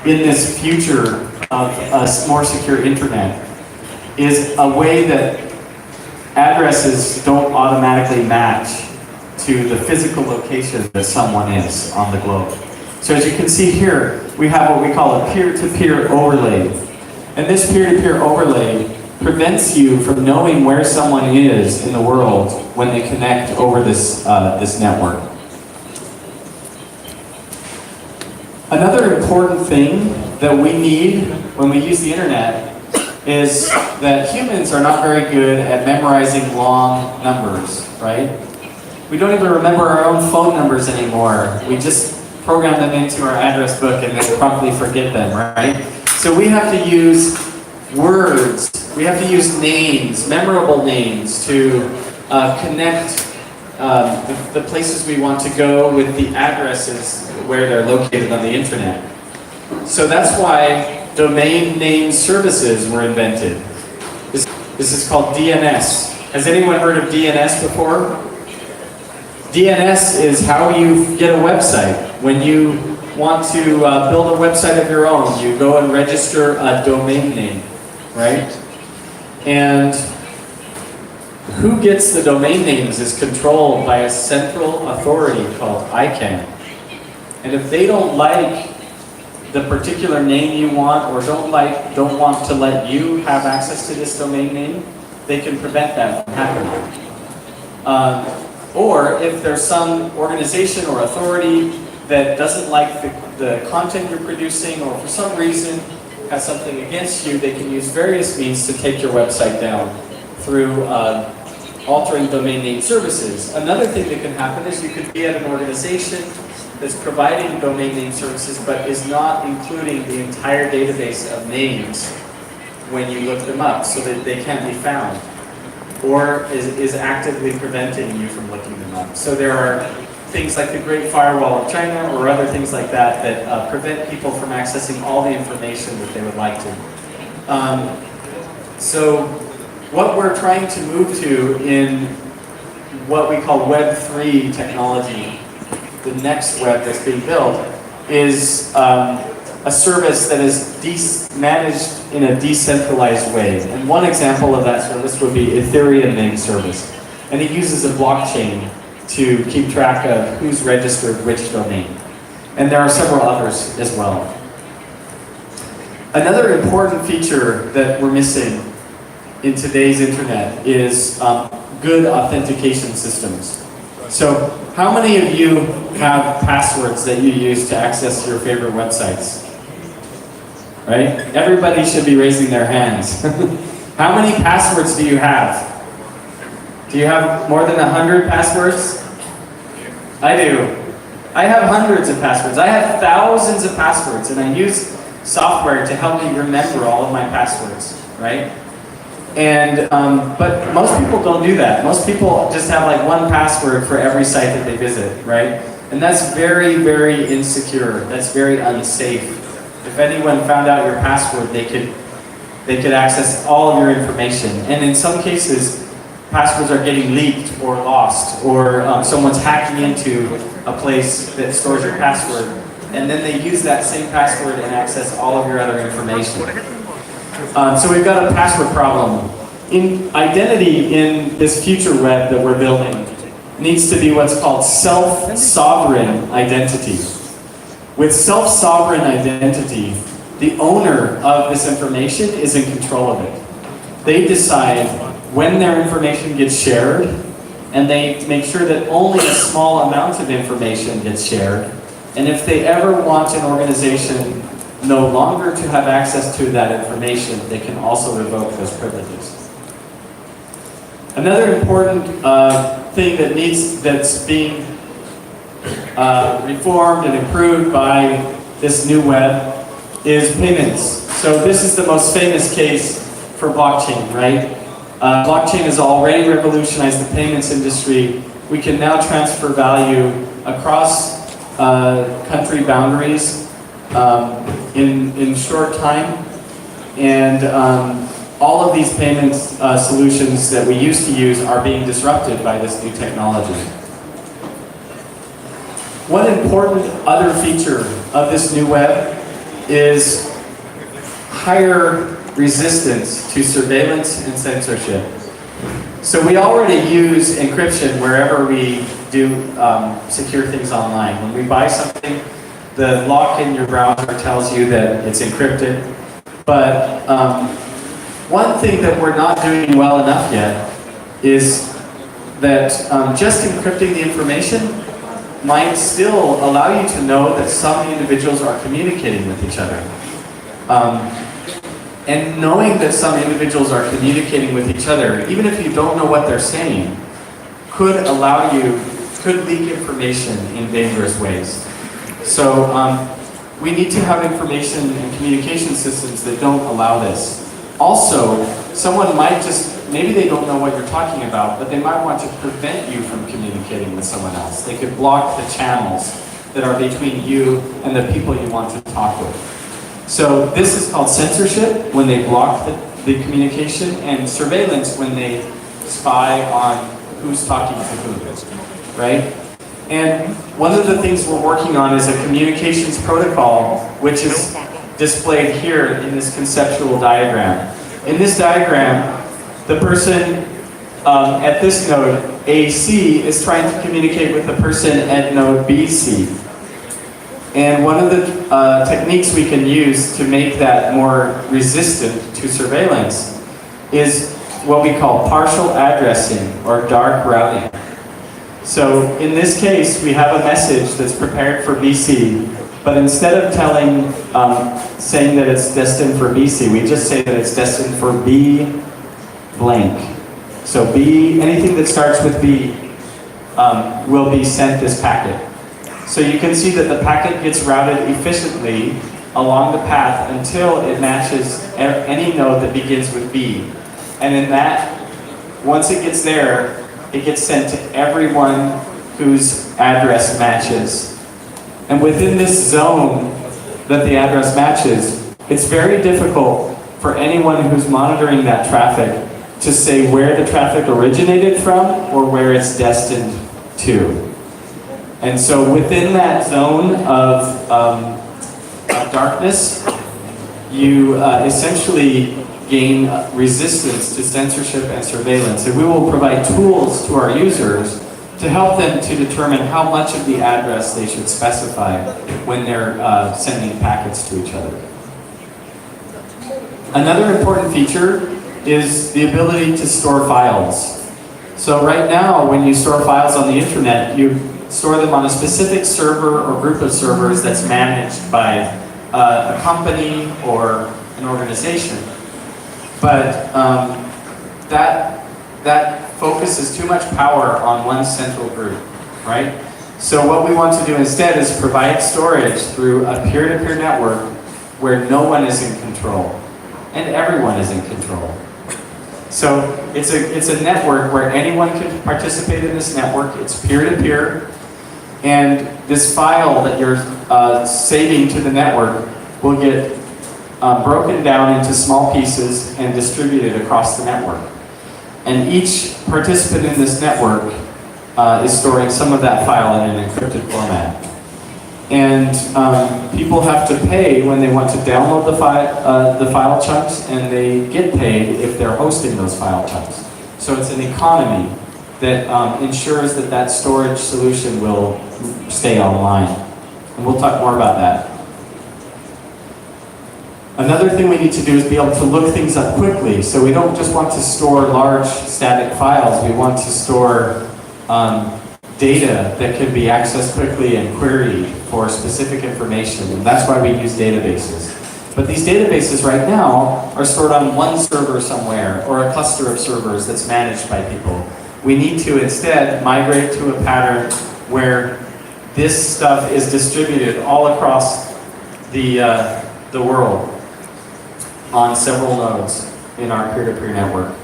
in this future of a more secure internet is a way that addresses don't automatically match to the physical location that someone is on the globe. So as you can see here, we have what we call a peer-to-peer overlay. And this peer-to-peer overlay prevents you from knowing where someone is in the world when they connect over this network. Another important thing that we need when we use the internet is that humans are not very good at memorizing long numbers, right? We don't even remember our own phone numbers anymore. We just program them into our address book and then promptly forget them, right? So we have to use words, we have to use names, memorable names to connect the places we want to go with the addresses where they're located on the internet. So that's why domain name services were invented. This is called DNS. Has anyone heard of DNS before? DNS is how you get a website. When you want to build a website of your own, you go and register a domain name, right? And who gets the domain names is controlled by a central authority called ICANN. And if they don't like the particular name you want or don't want to let you have access to this domain name, they can prevent that from happening. Or if there's some organization or authority that doesn't like the content you're producing or for some reason has something against you, they can use various means to take your website down through altering domain name services. Another thing that can happen is you could be at an organization that's providing domain name services but is not including the entire database of names when you look them up so that they can't be found, or is actively preventing you from looking them up. So there are things like the Great Firewall of China or other things like that that prevent people from accessing all the information that they would like to. So what we're trying to move to in what we call Web 3 technology, the next web that's being built, is a service that is managed in a decentralized way. And one example of that service would be Ethereum name service. And it uses a blockchain to keep track of who's registered which domain. And there are several others as well. Another important feature that we're missing in today's internet is good authentication systems. So how many of you have passwords that you use to access your favorite websites? Right? Everybody should be raising their hands. How many passwords do you have? Do you have more than 100 passwords? I do. I have hundreds of passwords. I have thousands of passwords, and I use software to help me remember all of my passwords, right? And but most people don't do that. Most people just have like one password for every site that they visit, right? And that's very, very insecure. That's very unsafe. If anyone found out your password, they could access all of your information. And in some cases, passwords are getting leaked or lost, or someone's hacking into a place that stores your password, and then they use that same password and access all of your other information. So we've got a password problem. Identity in this future web that we're building needs to be what's called self-sovereign identity. With self-sovereign identity, the owner of this information is in control of it. They decide when their information gets shared, and they make sure that only a small amount of information gets shared. And if they ever want an organization no longer to have access to that information, they can also revoke those privileges. Another important thing that's being reformed and improved by this new web is payments. So this is the most famous case for blockchain, right? Blockchain has already revolutionized the payments industry. We can now transfer value across country boundaries in short time, and all of these payment solutions that we used to use are being disrupted by this new technology. One important other feature of this new web is higher resistance to surveillance and censorship. So we already use encryption wherever we do secure things online. When we buy something, the lock in your browser tells you that it's encrypted. But one thing that we're not doing well enough yet is that just encrypting the information might still allow you to know that some individuals are communicating with each other. And knowing that some individuals are communicating with each other, even if you don't know what they're saying, could leak information in dangerous ways. So we need to have information and communication systems that don't allow this. Also, someone might maybe they don't know what you're talking about, but they might want to prevent you from communicating with someone else. They could block the channels that are between you and the people you want to talk with. So this is called censorship, when they block the communication, and surveillance, when they spy on who's talking to who, right? And one of the things we're working on is a communications protocol, which is displayed here in this conceptual diagram. In this diagram, the person at this node, AC, is trying to communicate with the person at node BC. And one of the techniques we can use to make that more resistant to surveillance is what we call partial addressing, or dark routing. So in this case, we have a message that's prepared for BC, but instead of saying that it's destined for BC, we just say that it's destined for B blank. So B, anything that starts with B will be sent this packet. So you can see that the packet gets routed efficiently along the path until it matches any node that begins with B. And in that, once it gets there, it gets sent to everyone whose address matches. And within this zone that the address matches, it's very difficult for anyone who's monitoring that traffic to say where the traffic originated from or where it's destined to. And so within that zone of darkness, you essentially gain resistance to censorship and surveillance. And we will provide tools to our users to help them to determine how much of the address they should specify when they're sending packets to each other. Another important feature is the ability to store files. So right now, when you store files on the internet, you store them on a specific server or group of servers that's managed by a company or an organization. But that focuses too much power on one central group, right? So what we want to do instead is provide storage through a peer-to-peer network where no one is in control and everyone is in control. So it's a network where anyone can participate in this network. It's peer-to-peer, and this file that you're saving to the network will get broken down into small pieces and distributed across the network. And each participant in this network is storing some of that file in an encrypted format. And people have to pay when they want to download the file chunks, and they get paid if they're hosting those file chunks. So it's an economy that ensures that that storage solution will stay online. And we'll talk more about that. Another thing we need to do is be able to look things up quickly. So we don't just want to store large static files, we want to store data that can be accessed quickly and queried for specific information, and that's why we use databases. But these databases right now are stored on one server somewhere, or a cluster of servers that's managed by people. We need to instead migrate to a pattern where this stuff is distributed all across the world on several nodes in our peer-to-peer network.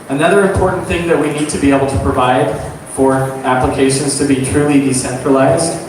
Another important thing that we need to be able to provide for applications to be truly decentralized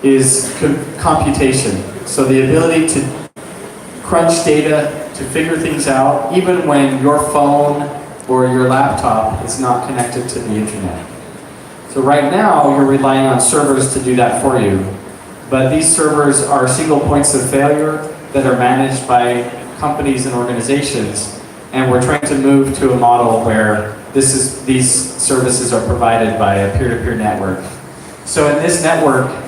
is computation. So the ability to crunch data, to figure things out, even when your phone or your laptop is not connected to the internet. So right now, you're relying on servers to do that for you. but these servers are single points of failure that are managed by companies and organizations, and we're trying to move to a model where these services are provided by a peer-to-peer network. So in this network,